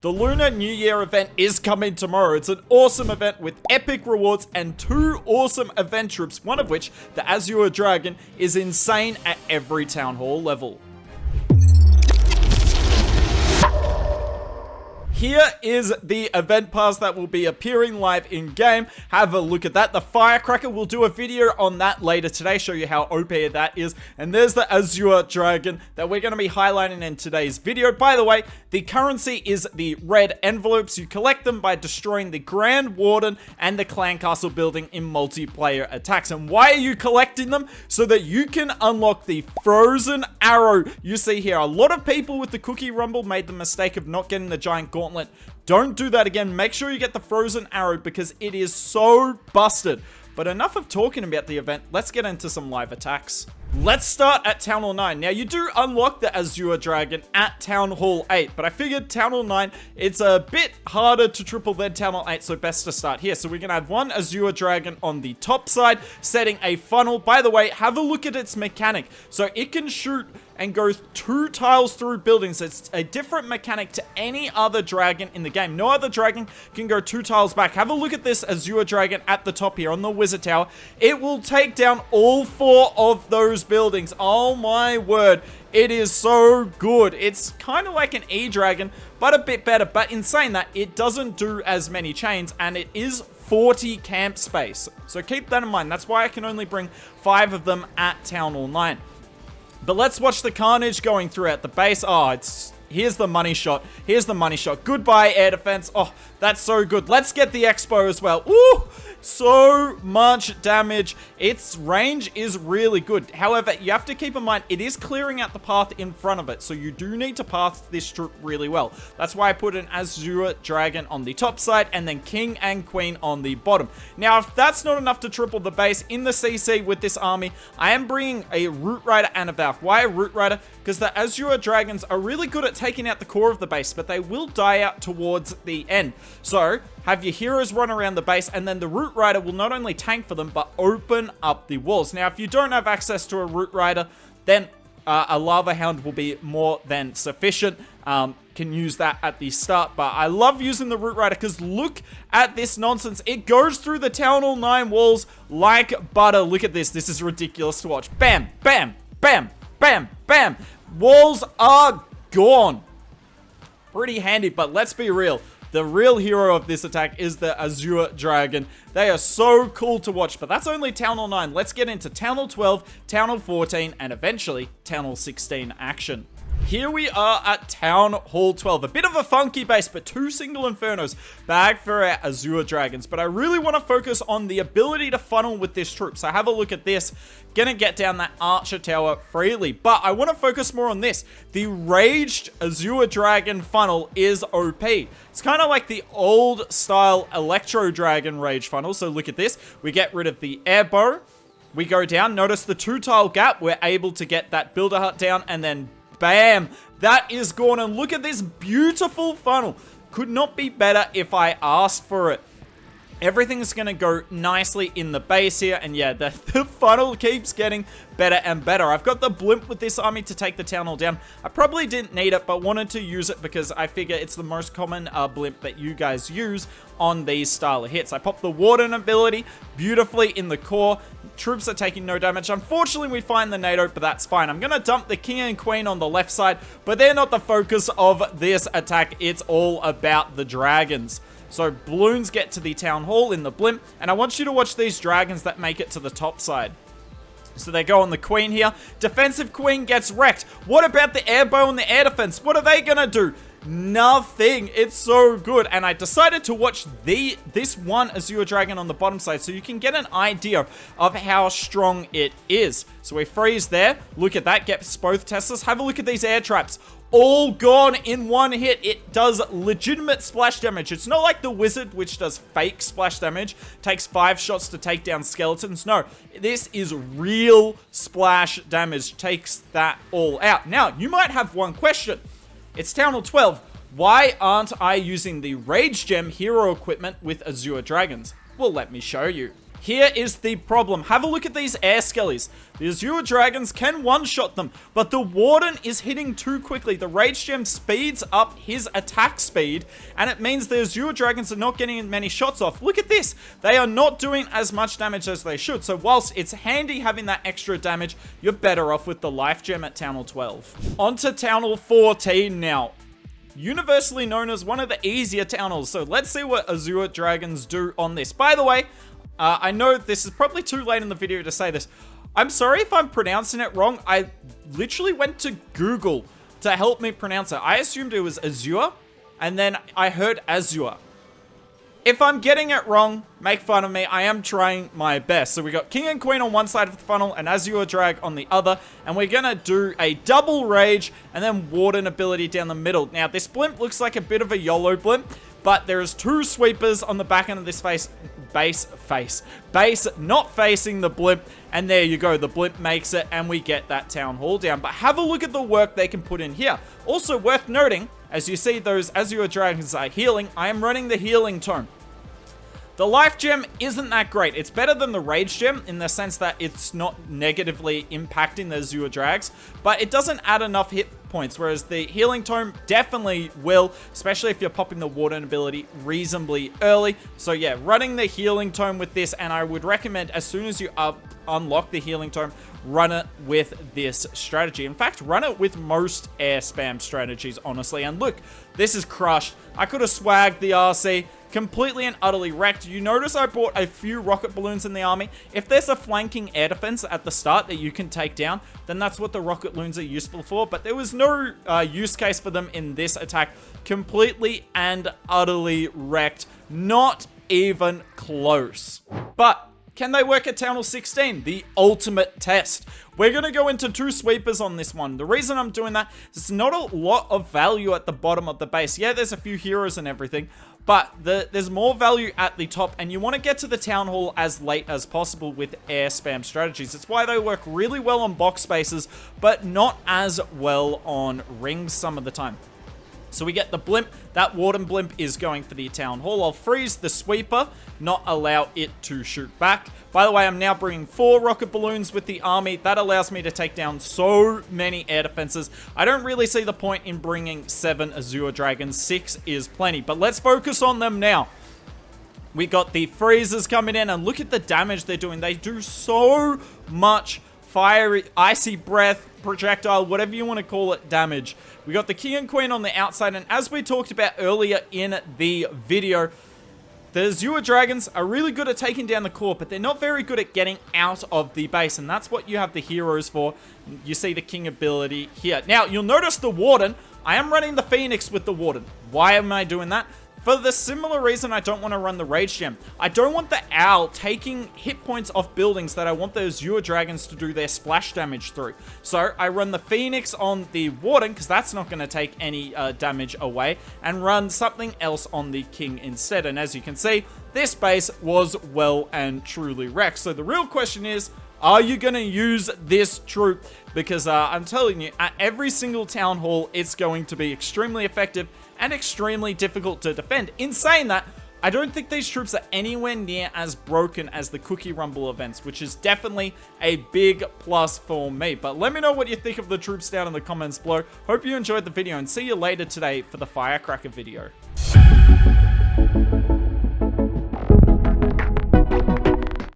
The Lunar New Year event is coming tomorrow. It's an awesome event with epic rewards and 2 awesome event troops, one of which, the Azure Dragon, is insane at every Town Hall level. Here is the event pass that will be appearing live in-game. Have a look at that. The Firecracker, will do a video on that later today, show you how OP that is. And there's the Azure Dragon that we're going to be highlighting in today's video. By the way, the currency is the red envelopes. You collect them by destroying the Grand Warden and the Clan Castle building in multiplayer attacks. And why are you collecting them? So that you can unlock the Frozen Arrow you see here. A lot of people with the Cookie Rumble made the mistake of not getting the Giant Gauntlet. Don't do that again. Make sure you get the Frozen Arrow because it is so busted. But enough of talking about the event. Let's get into some live attacks. Let's start at Town Hall 9. Now, you do unlock the Azure Dragon at Town Hall 8, but I figured Town Hall 9, it's a bit harder to triple than Town Hall 8, so best to start here. So we're going to have one Azure Dragon on the top side, setting a funnel. By the way, have a look at its mechanic. So it can shoot and go 2 tiles through buildings. It's a different mechanic to any other dragon in the game. No other dragon can go 2 tiles back. Have a look at this Azure Dragon at the top here on the Wizard Tower. It will take down all 4 of those buildings. Oh my word. It is so good. It's kind of like an E-Dragon, but a bit better. But in saying that, it doesn't do as many chains, and it is 40 camp space. So keep that in mind. That's why I can only bring 5 of them at Town Hall 9. But let's watch the carnage going throughout the base. Oh, here's the money shot. Here's the money shot. Goodbye, air defense. Oh, that's so good. Let's get the expo as well. Ooh, so much damage. Its range is really good. However, you have to keep in mind, it is clearing out the path in front of it. So you do need to path this troop really well. That's why I put an Azure Dragon on the top side and then King and Queen on the bottom. Now, if that's not enough to triple the base in the CC with this army, I am bringing a Root Rider and a Valk. Why a Root Rider? Because the Azure Dragons are really good at taking out the core of the base, but they will die out towards the end. So, have your heroes run around the base, and then the Root Rider will not only tank for them, but open up the walls. Now, if you don't have access to a Root Rider, then a Lava Hound will be more than sufficient. Can use that at the start, but I love using the Root Rider because look at this nonsense. It goes through the Town Hall 9 walls like butter. Look at this. This is ridiculous to watch. Bam, bam, bam, bam, bam. Walls are gone. Pretty handy, but let's be real. The real hero of this attack is the Azure Dragon. They are so cool to watch, but that's only Town Hall 9. Let's get into Town Hall 12, Town Hall 14, and eventually Town Hall 16 action. Here we are at Town Hall 12. A bit of a funky base, but 2 single Infernos back for our Azure Dragons. But I really want to focus on the ability to funnel with this troop. So have a look at this. Gonna get down that Archer Tower freely. But I want to focus more on this. The Raged Azure Dragon funnel is OP. It's kind of like the old style Electro Dragon Rage funnel. So look at this. We get rid of the air bow. We go down. Notice the 2-tile gap. We're able to get that Builder Hut down and then bam, that is gone. And look at this beautiful funnel. Could not be better if I asked for it. Everything's going to go nicely in the base here. And yeah, the funnel keeps getting better and better. I've got the blimp with this army to take the town hall down. I probably didn't need it, but wanted to use it because I figure it's the most common blimp that you guys use on these style of hits. I popped the Warden ability beautifully in the core. Troops are taking no damage. Unfortunately, we find the NATO, but that's fine. I'm going to dump the King and Queen on the left side, but they're not the focus of this attack. It's all about the dragons. So balloons get to the town hall in the blimp, and I want you to watch these dragons that make it to the top side. So they go on the Queen here. Defensive Queen gets wrecked. What about the air bow and the air defense? What are they gonna do? Nothing. It's so good. And I decided to watch this one Azure Dragon on the bottom side so you can get an idea of how strong it is. So we freeze there. Look at that. Gets both Teslas. Have a look at these air traps. All gone in one hit. It does legitimate splash damage. It's not like the Wizard, which does fake splash damage. Takes 5 shots to take down skeletons. No, this is real splash damage. Takes that all out. Now, you might have one question. It's Town Hall 12. Why aren't I using the Rage Gem hero equipment with Azure Dragons? Well, let me show you. Here is the problem. Have a look at these air skellies. The Azure Dragons can one-shot them, but the Warden is hitting too quickly. The Rage Gem speeds up his attack speed, and it means the Azure Dragons are not getting many shots off. Look at this. They are not doing as much damage as they should. So whilst it's handy having that extra damage, you're better off with the Life Gem at Town Hall 12. On to Town Hall 14 now. Universally known as one of the easier Town Halls. So let's see what Azure Dragons do on this. By the way, I know this is probably too late in the video to say this. I'm sorry if I'm pronouncing it wrong. I literally went to Google to help me pronounce it. I assumed it was Azure, and then I heard Azure. If I'm getting it wrong, make fun of me. I am trying my best. So we got King and Queen on one side of the funnel and Azure Drag on the other. And we're going to do a double Rage and then Warden ability down the middle. Now, this blimp looks like a bit of a YOLO blimp, but there's 2 sweepers on the back end of this base not facing the blimp, and there you go, the blimp makes it and we get that Town Hall down. But have a look at the work they can put in here. Also worth noting, as you see those Azure Dragons are healing, I am running the healing tome. The Life Gem isn't that great. It's better than the Rage Gem in the sense that it's not negatively impacting the Azure Drags, but it doesn't add enough hit points, whereas the Healing Tome definitely will, especially if you're popping the Warden ability reasonably early. So yeah, running the Healing Tome with this, and I would recommend as soon as you unlock the Healing Tome, run it with this strategy. In fact, run it with most air spam strategies, honestly. And look, this is crushed. I could have swagged the RC. Completely and utterly wrecked. You notice I bought a few rocket balloons in the army. If there's a flanking air defense at the start that you can take down, then that's what the rocket balloons are useful for. But there was no use case for them in this attack. Completely and utterly wrecked. Not even close. But can they work at Town Hall 16? The ultimate test. We're going to go into 2 sweepers on this one. The reason I'm doing that is there's not a lot of value at the bottom of the base. Yeah, there's a few heroes and everything, but there's more value at the top, and you want to get to the Town Hall as late as possible with air spam strategies. It's why they work really well on box spaces, but not as well on rings some of the time. So we get the blimp. That Warden blimp is going for the Town Hall. I'll freeze the sweeper, not allow it to shoot back. By the way, I'm now bringing 4 rocket balloons with the army. That allows me to take down so many air defenses. I don't really see the point in bringing 7 Azure Dragons. 6 is plenty, but let's focus on them now. We got the freezers coming in, and look at the damage they're doing. They do so much fiery, icy breath, projectile, whatever you want to call it, damage. We got the King and Queen on the outside, and as we talked about earlier in the video, the Azure Dragons are really good at taking down the core, but they're not very good at getting out of the base, and that's what you have the heroes for. You see the King ability here. Now, you'll notice the Warden. I am running the Phoenix with the Warden. Why am I doing that? For the similar reason I don't want to run the Rage Gem. I don't want the Owl taking hit points off buildings that I want those Azure Dragons to do their splash damage through. So I run the Phoenix on the Warden, because that's not going to take any damage away, and run something else on the King instead. And as you can see, this base was well and truly wrecked. So the real question is, are you going to use this troop? Because I'm telling you, at every single Town Hall, it's going to be extremely effective and extremely difficult to defend. In saying that, I don't think these troops are anywhere near as broken as the Cookie Rumble events, which is definitely a big plus for me. But let me know what you think of the troops down in the comments below. Hope you enjoyed the video, and see you later today for the Firecracker video.